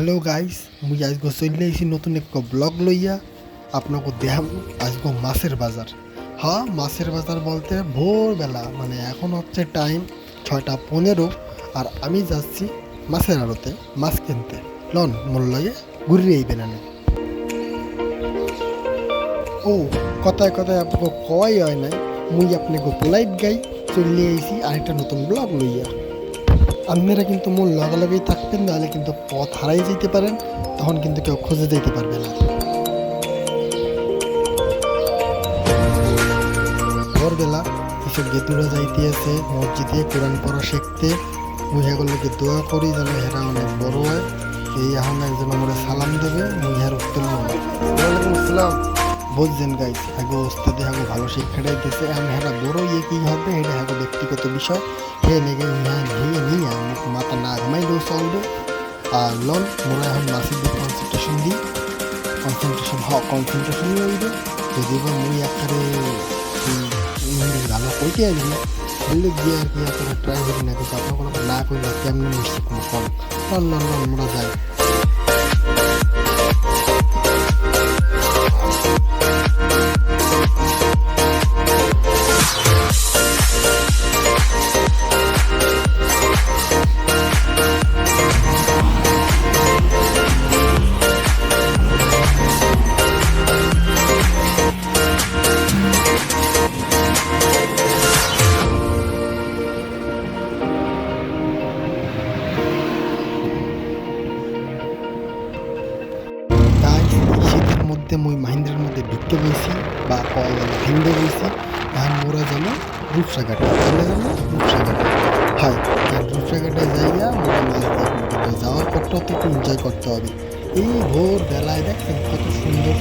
Hello guys, মুই আজকে চলে এসেছি নতুন এক ব্লগ লইয়া আপনাকে দেখাম আজকে মাছের বাজার। হ্যাঁ, মাছের বাজার বলতে ভোরবেলা, মানে এখন হচ্ছে টাইম 6:15, আর আমি যাচ্ছি মাছের আড়তে মাছ কিনতে। লন মোর লয়ে ঘুরিয়ে আইবেন না। ও, কথায় কথায় আপনাকে কয় হয় নাই, মুই আপনাকে পোলাইট গাই চলে আইছি আরেকটা নতুন ব্লগ লইয়া। আপনারা কিন্তু মোর লগালগেই থাকবেন, নাহলে কিন্তু পথ হারাই যেতে পারেন, তখন কিন্তু কেউ খুঁজে যেতে পারবে না। ভোরবেলা কিছু গেদুরা যাইতে আছে মসজিদে কোরআন পড়া শিখতে। মুই হেগুলোকে দোয়া করি যেন হেরা অনেক বড় হয়। এই এখন একজন আমরা সালাম দেবে, মুই হের উত্তর নেব। ওয়ালাইকুম আসসালাম। বুঝছেন গাইস, হাগো ওস্তাদে হাগো ভালো শিক্ষা দিতেছে। এখন হেরা বড় ইয়ে কি হবে এটা হাগো ব্যক্তিগত বিষয়। হে লেগে নিয়ে মাথা না ঘামাইলেও চলবে। আর লন মোরা এখন মাসির দিকে কনসেন্ট্রেশন হইবে। যদি বা মুই একবারে ইংরেজি ভালো কইতে আসবি বললে গিয়ে আর কি আপনারা ট্রাই করি না, কিন্তু আপনার কোনো না করলে কেমন মিশছে কোনো কম। লন মোরা যাই। শীতের মধ্যে মুই মাহিন্দ্রার মধ্যে ঢুকতে বইছি বা ভিন্দে বইছি। এখন মোরা যেন রূপসাঘাটে হয়, আর রূপসাঘাটে যাইয়া মোরা মাছ দেখতে যাওয়ার পরটাও তো একটু এনজয় করতে হবে। এই ভোর বেলায় দেখেন কত সুন্দর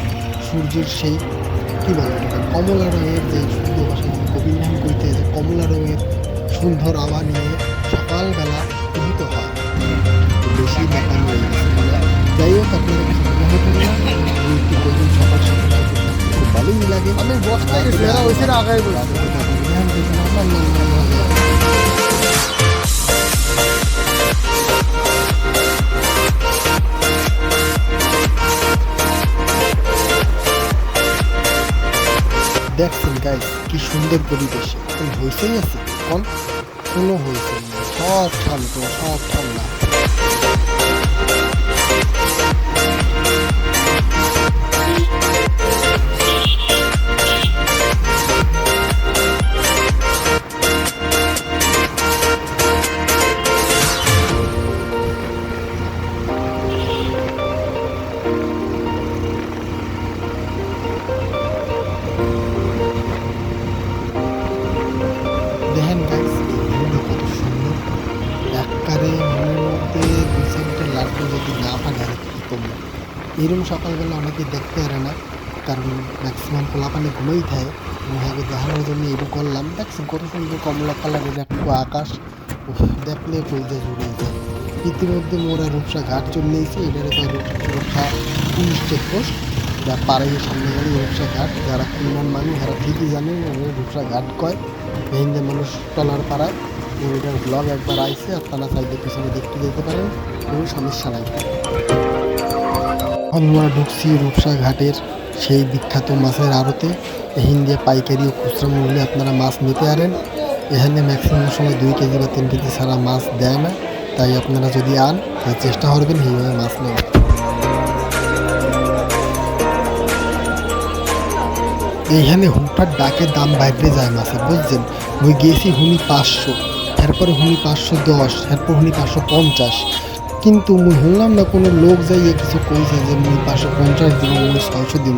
সূর্যের সেই কী বলে এটাকে কমলা রঙের যে সূর্য ভাষা কবি নাম কইতে যে কমলা রঙের সুন্দর আভা নিয়ে সকালবেলা উদিত হয়। বেশি দেখানো হয়ে গেছে, যাই হোক আপনারা কিছু মনে করি না, একটু করুন সকাল সকাল খুব ভালোই লাগে। আমি বসটাকে ফেরা হয়েছে আগায় দেখছেন গাইস কি সুন্দর পরিবেশ। এখন হয়েছেই আছে কোনো হয়েছে না, সব ঠান্ডা। দেখেন গাইস এই ভিউটা কত সুন্দর, একবারে মনের মধ্যে দুই চারটা লাগবে যদি না পারে আর কি করবো। এরকম সকালবেলা অনেকে দেখতে পারে না, কারণ ম্যাক্সিমাম পোলাপানে ঘুমেই থাকে। মহাকে দেখানোর জন্য এটু করলাম। দেখছেন কত সুন্দর কমলা কালারের একটু আকাশ, দেখলে কইতে জুড়ে যায়। ইতিমধ্যে মোরা রূপসা ঘাট চলে এসেছে। এটারে কয় রূপসা পুলিশ চেকপোস্ট, যা পাড়াইয়ের সামনে গেলে রূপসা ঘাট। যারা খুলনার মানুষ তারা ঠিকই জানে রূপসা ঘাট কয়। হিন্দে মানুষ টলার পাড়ায় ওইটার ব্লগ একবার আইসে, আপনারা চাইলে পিছনে দেখতে যেতে পারেন, কোনো সমস্যা নাই। আমরা ঢুকছি রূপসা ঘাটের সেই বিখ্যাত মাছের আড়তে। হিন্দে পাইকারি ও খুচরা মূল্যে আপনারা মাছ নিতে পারেন। এখানে ম্যাক্সিমাম সময় 2 কেজি বা 3 কেজি ছাড়া মাছ দেয় না, তাই আপনারা যদি আন তাহলে চেষ্টা করবেন এইভাবে মাছ নেওয়ার। এইখানে হুটার ডাকে দাম বাইরে যায় মাছের, বুঝছেন। মুই গেছি হুনি 500, এরপরে হুনি 510, এরপর হুনি 550, কিন্তু মুই শুনলাম না কোনো লোক যাইয়ে কিছু কইছে যে মুই 550 দিব, মুই 600 দিব।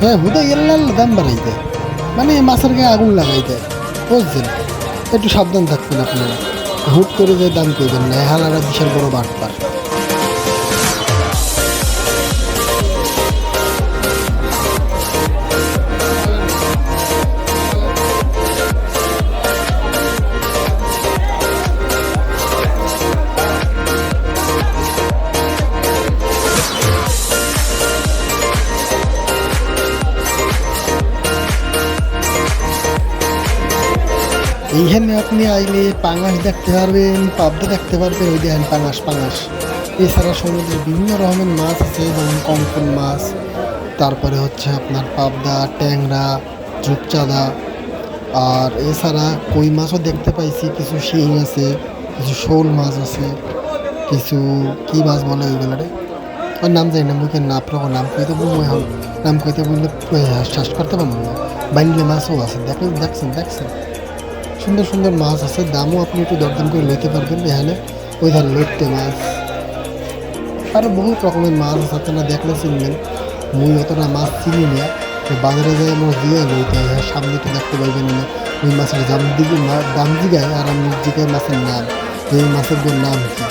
হ্যাঁ, হুদা এল্লাল দাম বাড়াই দেয়, মানে মাছের গায়ে আগুন লাগাই দেয়, বুঝছেন। একটু সাবধান থাকবেন আপনারা, হুট করে যে দাম করবেন না, হালারা বিশাল বড় বাটপার। এইখানে আপনি আইলে পাঙাশ দেখতে পারবেন, পাবদা দেখতে পারবেন। ওই দেখেন পাঙাশ এছাড়া সমুদ্রে বিভিন্ন রকমের মাছ আছে, যেমন কঙ্কন মাছ, তারপরে হচ্ছে আপনার পাবদা, ট্যাংরা, রূপচাঁদা। আর এছাড়া কই মাছও দেখতে পাইছি, কিছু শিং আছে, কিছু শোল মাছ আছে, কিছু কি মাছ বলে ওইগুলারে ওর নাম জানি না, মুখের না আপনার নাম কইতে বলবো এখন, নাম কইতে বললে শ্বাস করতে পারবো না। বাইলে মাছও আছে, দেখছেন সুন্দর সুন্দর মাছ আছে, দামও আপনি একটু দরদাম করে লইতে পারবেন এখানে। ওই ধারে লইট্টে মাছ, আরও বহুত রকমের মাছ আছে, আপনারা দেখলে চিনবেন। মুই অতটা মাছ চিনি না, তো বাজারে যাই আমার দিয়ে লইতে হয়, সামনে তো দেখতে পাইবেন না। ওই মাছের দাম জিগায় আর আমি জিগায় মাছের নাম, এই মাছের নাম কি।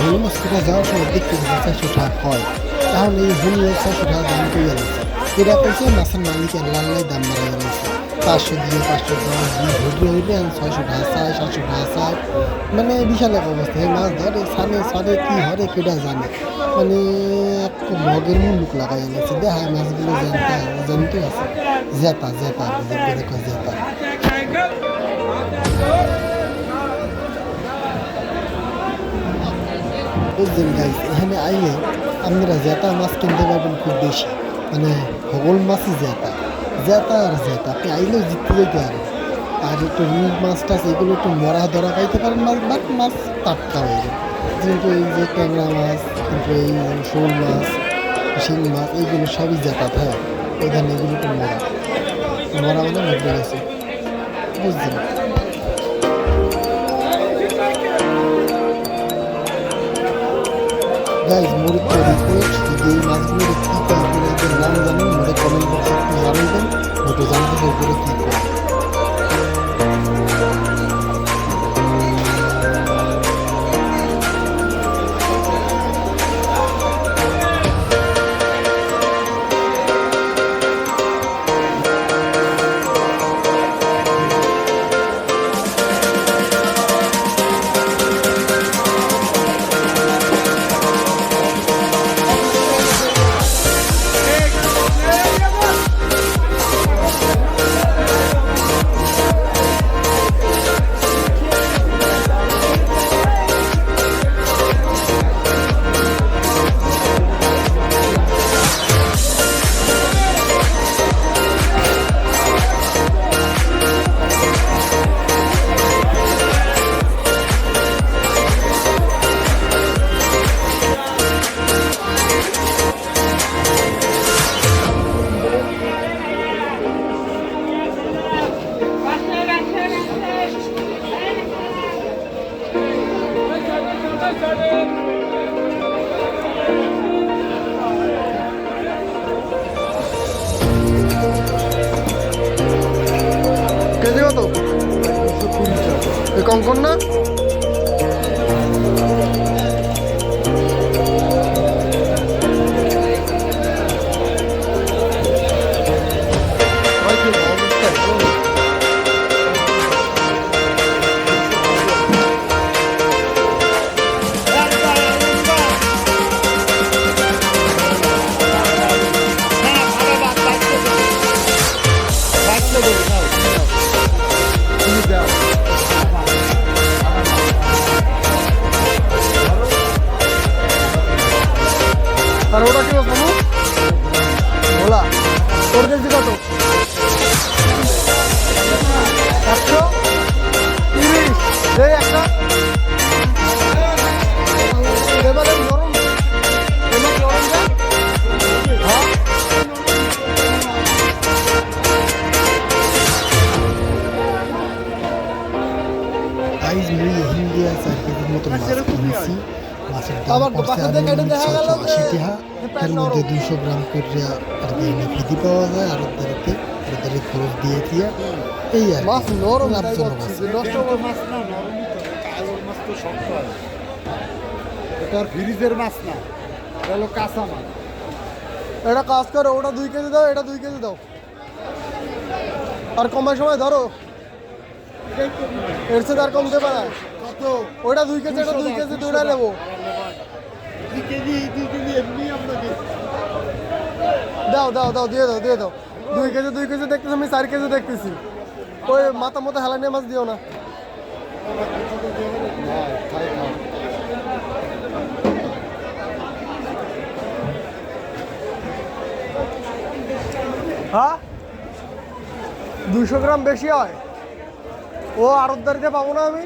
ভুল মাছটা যাওয়ার সময় দেখতে 400 টাকা হয়, তাহলে এই ভুল 400 টাকা দাম কইয়া দিচ্ছে। এটা কইছে মাছের মালিকের লাল্লাই দাম বাড়াই গেছে, 500 দিয়ে 510 দিয়ে ঘুরে হইলে 600 টাকা চায়, 700 টাকা চায়। মানে বিশাল এক অবস্থা, এই মাছ ধরে সারে কি হরে কেটা জানে, মানে এক মগের মুলুক লাগাই গেছে। দেখায় মাছগুলো জানতে আছে জেতা জেতা জেতা। বুঝলেন গাইস, এখানে আইলে আপনারা জেতা মাছ কিনতে পারবেন খুব বেশি, মানে হগল মাছই জেতা আর জেতা, আপনি আইলেও জিততে যেতে পারেন। আর একটু রুই মাছ টাছ এগুলো একটু মরা ধরা পাইতে পারেন, বাট মাছ টাটকা হয়ে যাবে। কিন্তু এই যে ট্যাংরা মাছ, কিন্তু এই শোল মাছ, শিং মাছ, এইগুলো সবই জেতা থাকে, ওইখানে এগুলো একটু মরা মানে মরে গেছে, বুঝলেন। গাইজ মুরুক্ত রিকোয়েস্ট, যদি এই মাছগুলোর কী করে আপনারা এদের নাম জানেন আমাদের কমেন্ট বক্সে একটু জানাবেন, একটু জানতে চাই এগুলো কী করে। কেজি কত? এই কঙ্কন না? আর ওটা কি বাবু? ওলা তোর কেজি কত? 130 এই একটা এবারে নরম হ্যাঁ আইজ মুই হিন্দিয়া 4 কেজির মতো মাছ কিনেছি। মাছের দাম পড়ছে 680 টাকা, এর মধ্যে 200 গ্রাম করে আর কি ফিদি পাওয়া যায়, আর ওদের খরচ দিয়ে এই আর মাছ নরম লাভজনক আছে। মাছ না নরমই তো, কালোর মাছ তো শক্ত হয়, এটা আর ফ্রিজের মাছ না, এটা হলো কাঁচা মাছ। এটা কাজ করো, ওটা 2 কেজি দাও, এটা 2 কেজি দাও। আর কমার সময় ধরো, এর সাথে আর কমতে পারে। কত ওটা 2 কেজি, এটা 2 কেজি, দুটা নেবো। 2 কেজি এমনি আপনাকে দাও দাও দাও, দিয়ে দাও, দিয়ে দাও। 2 কেজি 2 কেজি দেখতেছি, আমি 4 কেজি দেখতেছি। ওই মাথা মতো হেলানিয়া মাছ দিও না। হ্যাঁ 200 গ্রাম বেশি হয়। ও আড়তদারিতে পাবো না আমি।